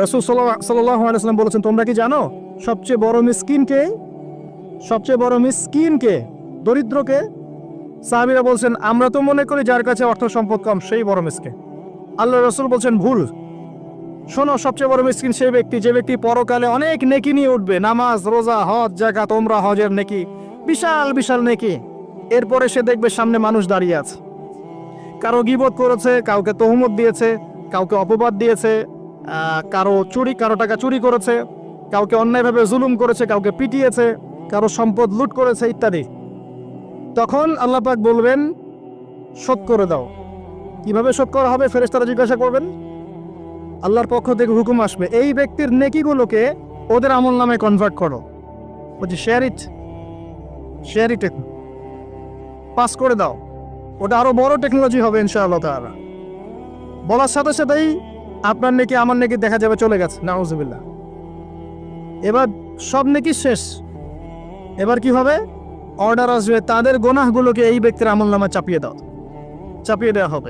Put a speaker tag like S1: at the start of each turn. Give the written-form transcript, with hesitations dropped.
S1: রাসূল সাল্লাল্লাহু আলাইহি ওয়াসাল্লাম বলেছেন, তোমরা কি জানো সবচেয়ে বড় মিসকিন কে? সবচেয়ে বড় মিসকিন কে? দরিদ্রকে? সাহাবীরা বলছেন, আমরা তো মনে করি যার কাছে অর্থ সম্পদ কম সেই বড় মিসকিন। আল্লাহ রাসূল বলছেন, ভুল। শোনো, সবচেয়ে বড় মিসকিন সেই ব্যক্তি যে ব্যক্তি পরকালে অনেক নেকি নিয়ে উঠবে, নামাজ, রোজা, হজ, যাকাত, ওমরা, হজের নেকি, বিশাল বিশাল নেকি। এরপরে সে দেখবে সামনে মানুষ দাঁড়িয়ে আছে, কারো গীবত করেছে, কাউকে তহমত দিয়েছে, কাউকে অপবাদ দিয়েছে, কারো টাকা চুরি করেছে, কাউকে অন্যায়ভাবে জুলুম করেছে, কাউকে পিটিয়েছে, কারো সম্পদ লুট করেছে ইত্যাদি। তখন আল্লাহ পাক বলবেন, শোধ করে দাও। কিভাবে শোধ করা হবে? ফেরেশতারা জিজ্ঞাসা করবেন, আল্লাহর পক্ষ থেকে হুকুম আসবে, এই ব্যক্তির নেকিগুলোকে ওদের আমল নামে কনভার্ট করো। বলছি শেয়ার ইট পাস করে দাও। ওটা আরো বড় টেকনোলজি হবে ইনশাআল্লাহ তাআলা। বলার সাথে সাথেই আপনার নেকি আমার নেকি দেখা যাবে চলে গেছে, নাউজুবিল্লাহ। এবার সব নেকি শেষ। এবার কি হবে? অর্ডার আসবে, তাদের গুনাহগুলোকে এই ব্যক্তির আমল নামে চাপিয়ে দেওয়া হবে।